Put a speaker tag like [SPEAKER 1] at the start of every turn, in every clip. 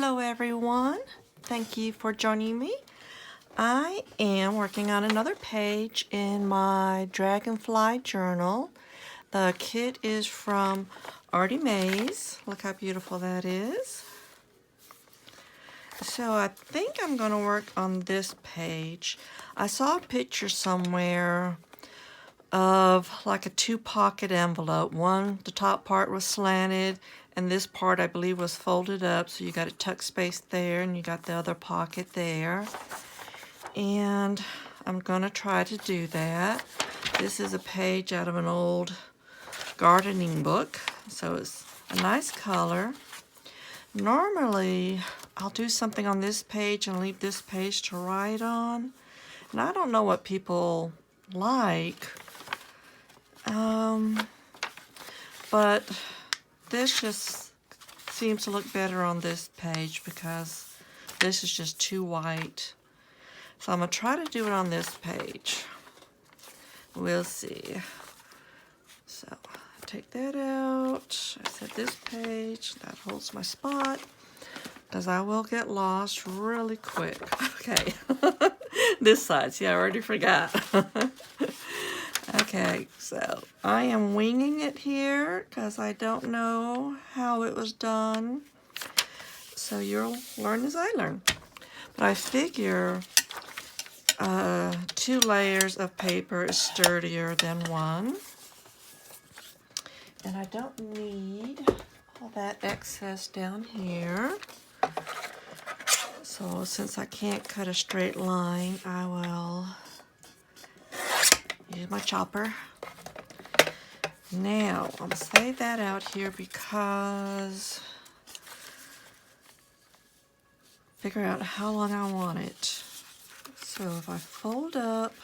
[SPEAKER 1] Hello everyone, thank you for joining me. I am working on another page in my Dragonfly journal. The kit is from ArtyMaze. Look how beautiful that is. So I think I'm going to work on this page. I saw a picture somewhere of like a two-pocket envelope. One, the top part was slanted, and this part I believe was folded up, so you got a tuck space there and you got the other pocket there. And I'm gonna try to do that. This is a page out of an old gardening book, so it's a nice color. Normally I'll do something on this page and leave this page to write on, and I don't know what people like. But this just seems to look better on this page because this is just too white. So I'm going to try to do it on this page. We'll see. So take that out. I said this page, that holds my spot because I will get lost really quick. Okay, this side, see I already forgot. Okay, so I am winging it here because I don't know how it was done. So you'll learn as I learn. But I figure 2 layers of paper is sturdier than one. And I don't need all that excess down here. So since I can't cut a straight line, I will use my chopper. Now, I'm gonna save that out here because figure out how long I want it. So if I fold up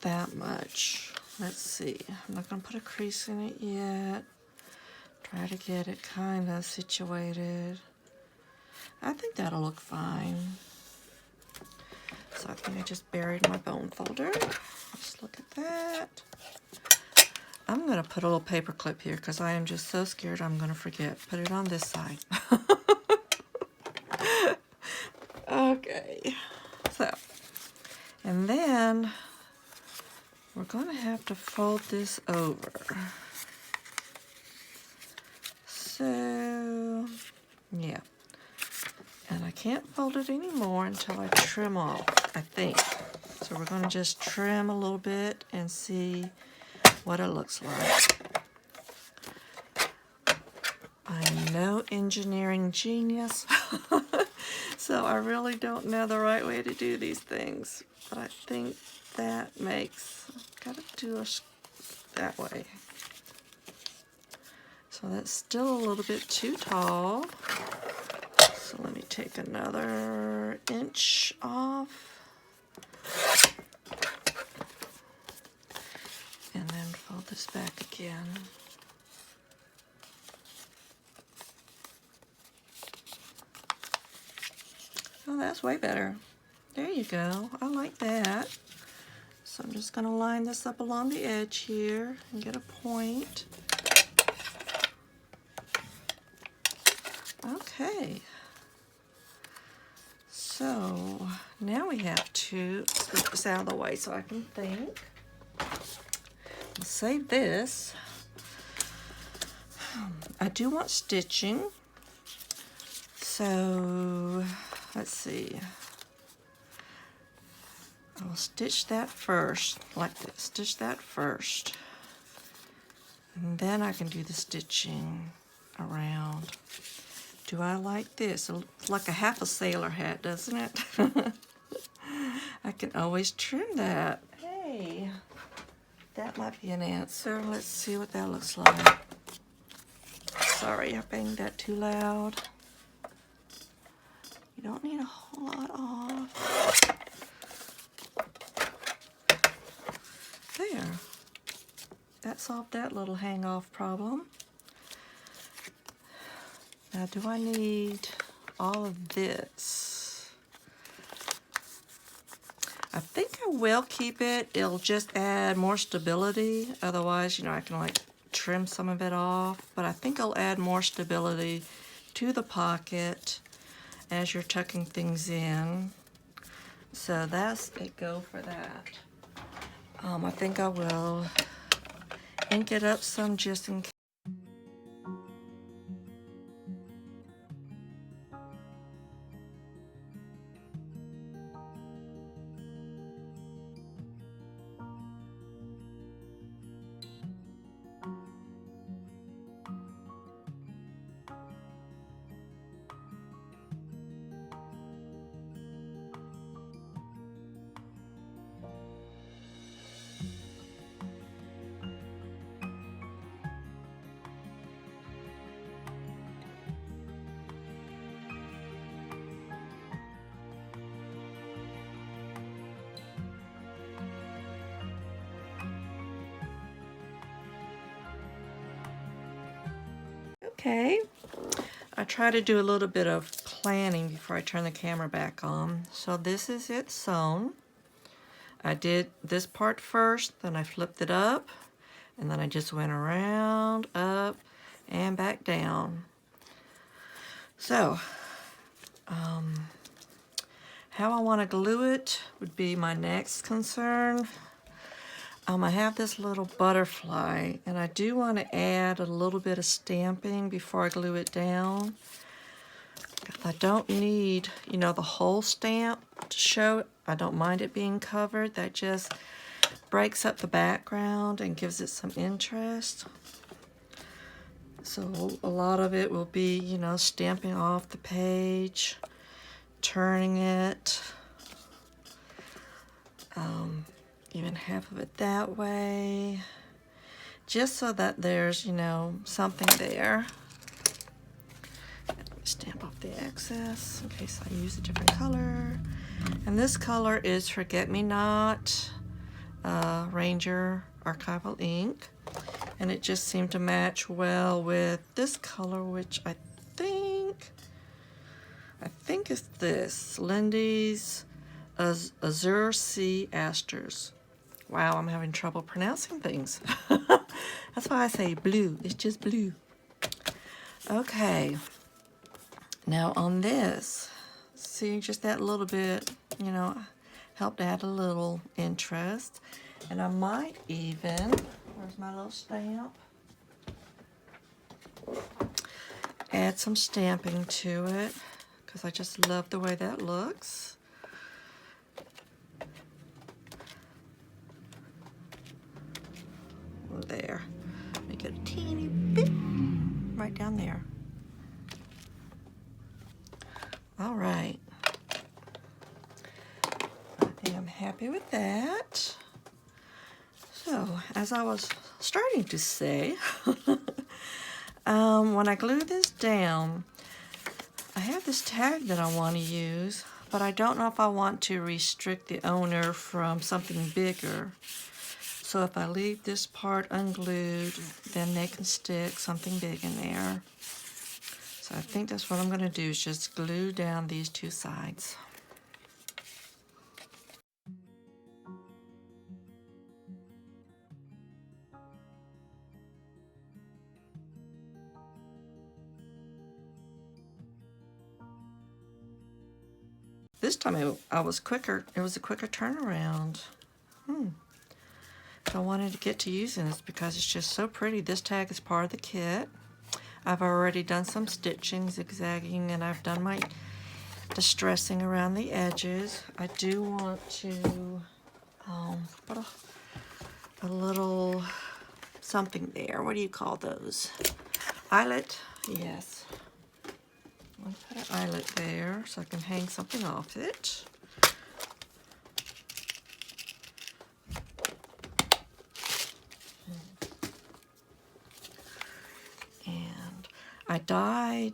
[SPEAKER 1] that much, let's see, I'm not gonna put a crease in it yet. Try to get it kind of situated. I think that'll look fine. So I think I just buried my bone folder. Just look at that. I'm going to put a little paper clip here because I am just so scared I'm going to forget. Put it on this side. Okay. So, and then we're going to have to fold this over. So, yeah. And I can't fold it anymore until I trim off, I think. So we're going to just trim a little bit and see what it looks like. I'm no engineering genius, so I really don't know the right way to do these things. But I think that makes, gotta do it that way. So that's still a little bit too tall. So let me take another inch off. And then fold this back again. Oh, that's way better. There you go. I like that. So I'm just going to line this up along the edge here and get a point. Okay. So now we have to get this out of the way so I can think. I'll save this. I do want stitching. So let's see. I'll stitch that first, like this. Stitch that first. And then I can do the stitching around. Do I like this? It looks like a half a sailor hat, doesn't it? I can always trim that. Hey, that might be an answer. Let's see what that looks like. Sorry, I banged that too loud. You don't need a whole lot off. There. That solved that little hang-off problem. Now, do I need all of this? I think I will keep it. It'll just add more stability. Otherwise, you know, I can like trim some of it off, but I think I'll add more stability to the pocket as you're tucking things in. So that's a go for that. I think I will ink it up some just in case. Okay, I try to do a little bit of planning before I turn the camera back on. So this is it sewn. I did this part first, then I flipped it up, and then I just went around, up, and back down. So, how I want to glue it would be my next concern. I have this little butterfly, and I do want to add a little bit of stamping before I glue it down. I don't need, you know, the whole stamp to show. I don't mind it being covered. That just breaks up the background and gives it some interest. So a lot of it will be, you know, stamping off the page, turning it, even half of it that way, just so that there's, you know, something there. Stamp off the excess in case I use a different color. And this color is Forget Me Not Ranger Archival ink. And it just seemed to match well with this color, which I think is this, Lindy's Azure Sea Asters. Wow, I'm having trouble pronouncing things. That's why I say blue. It's just blue. Okay. Now on this, see, just that little bit, you know, helped add a little interest. And I might even, where's my little stamp? Add some stamping to it, because I just love the way that looks. There. Make it a teeny bit right down there. All right. I think I'm happy with that. So, as I was starting to say, when I glue this down, I have this tag that I want to use, but I don't know if I want to restrict the owner from something bigger. So if I leave this part unglued, then they can stick something big in there. So I think that's what I'm going to do, is just glue down these two sides. This time I was quicker. It was a quicker turnaround. I wanted to get to using this because it's just so pretty. This tag is part of the kit. I've already done some stitching, zigzagging, and I've done my distressing around the edges. I do want to put a little something there. What do you call those? Eyelet? Yes. I'll put an eyelet there so I can hang something off it. I dyed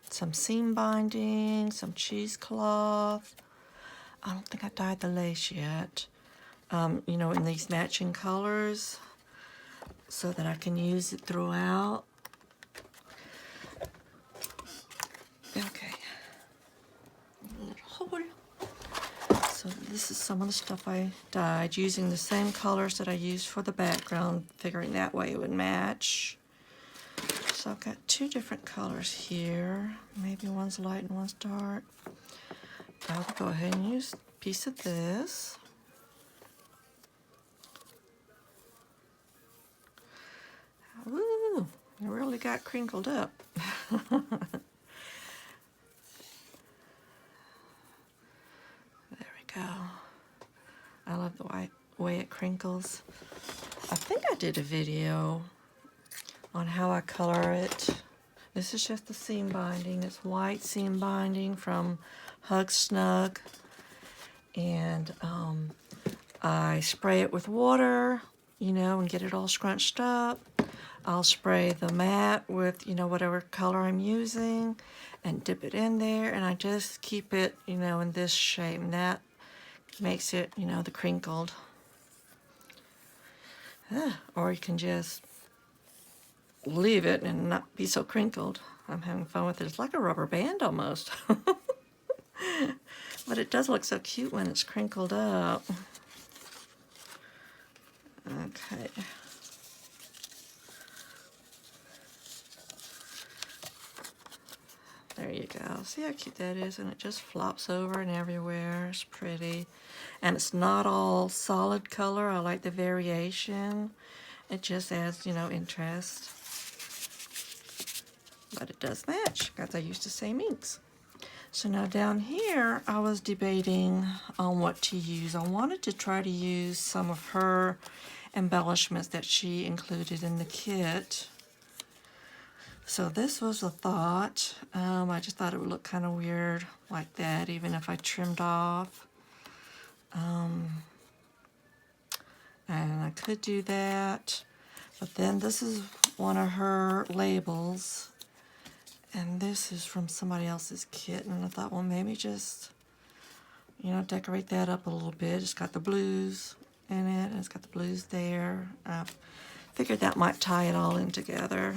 [SPEAKER 1] some seam binding, some cheesecloth. I don't think I dyed the lace yet. You know, in these matching colors so that I can use it throughout. Okay. A little hole. So this this is some of the stuff I dyed using the same colors that I used for the background, figuring that way it would match. So I've got two different colors here. Maybe one's light and one's dark. I'll go ahead and use a piece of this. Woo! It really got crinkled up. There we go. I love the way it crinkles. I think I did a video on how I color it. This is just the seam binding. It's white seam binding from Hug Snug. And I spray it with water, you know, and get it all scrunched up. I'll spray the mat with, you know, whatever color I'm using and dip it in there, and I just keep it, you know, in this shape, and that makes it, you know, the crinkled. Or you can just leave it and not be so crinkled. I'm having fun with it. It's like a rubber band almost. But it does look so cute when it's crinkled up. Okay. There you go. See how cute that is? And it just flops over and everywhere. It's pretty. And it's not all solid color. I like the variation. It just adds, you know, interest. But it does match, because I used the same inks. So now down here, I was debating on what to use. I wanted to try to use some of her embellishments that she included in the kit. So this was a thought. I just thought it would look kind of weird like that, even if I trimmed off. And I could do that. But then this is one of her labels. And this is from somebody else's kit. And I thought, well, maybe just, you know, decorate that up a little bit. It's got the blues in it, and it's got the blues there. I figured that might tie it all in together.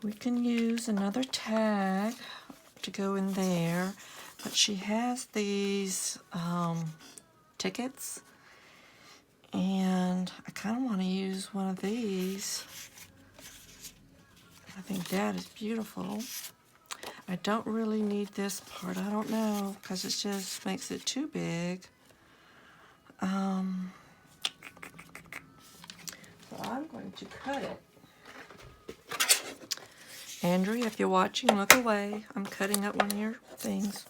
[SPEAKER 1] We can use another tag to go in there, but she has these tickets, and I kind of want to use one of these. I think that is beautiful. I don't really need this part. I don't know, because it just makes it too big. So I'm going to cut it. Andrea, if you're watching, look away. I'm cutting up one of your things.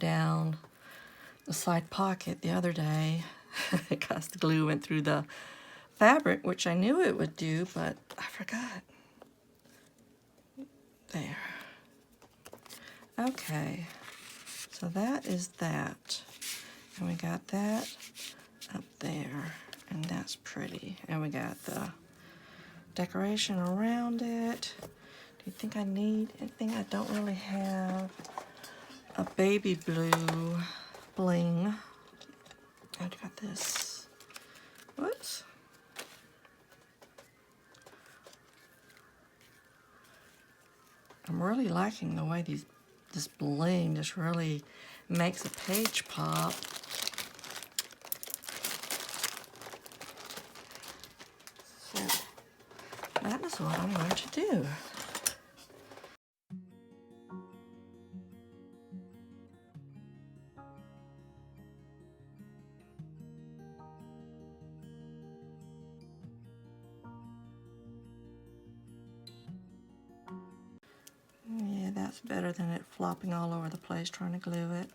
[SPEAKER 1] down the side pocket the other day because the glue went through the fabric, which I knew it would do, but I forgot. There. Okay, so that is that. And we got that up there, and that's pretty. And we got the decoration around it. Do you think I need anything? I don't really have a baby blue bling. I got this. Whoops. I'm really liking the way this bling just really makes a page pop. So that is what I'm going to do. Yeah, that's better than it flopping all over the place trying to glue it.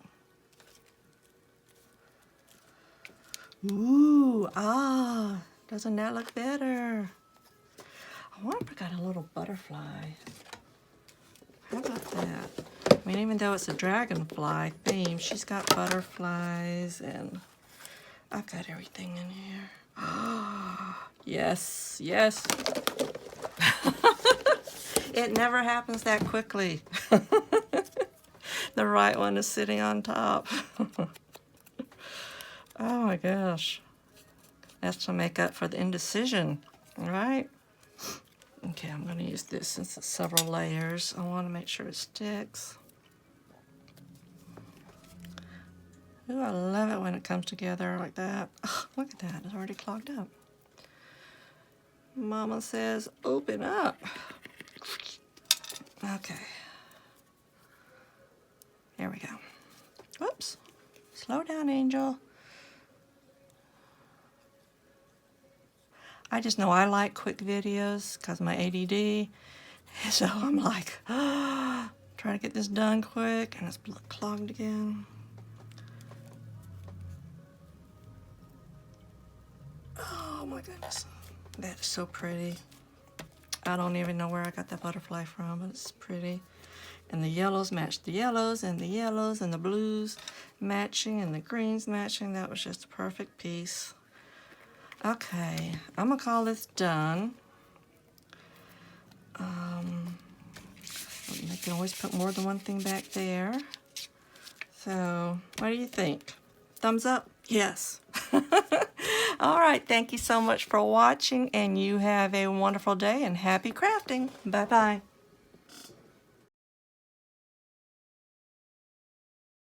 [SPEAKER 1] Ooh, doesn't that look better? I wonder if I got a little butterfly. How about that? I mean, even though it's a dragonfly theme, she's got butterflies, and I've got everything in here. Yes, yes. It never happens that quickly. The right one is sitting on top. Oh my gosh. That's to make up for the indecision, right? Okay, I'm going to use this since it's several layers. I want to make sure it sticks. Ooh, I love it when it comes together like that. Oh, look at that, it's already clogged up. Mama says, open up. Okay. Here we go. Whoops. Slow down, Angel. I just know I like quick videos because my ADD. So I'm like, trying to get this done quick, and it's clogged again. Oh my goodness. That is so pretty. I don't even know where I got that butterfly from, but it's pretty. And the yellows match the yellows, and the yellows and the blues matching, and the greens matching. That was just a perfect piece. Okay, I'm gonna call this done. You can always put more than one thing back there. So, what do you think? Thumbs up? Yes. All right, thank you so much for watching, and you have a wonderful day and happy crafting. Bye-bye.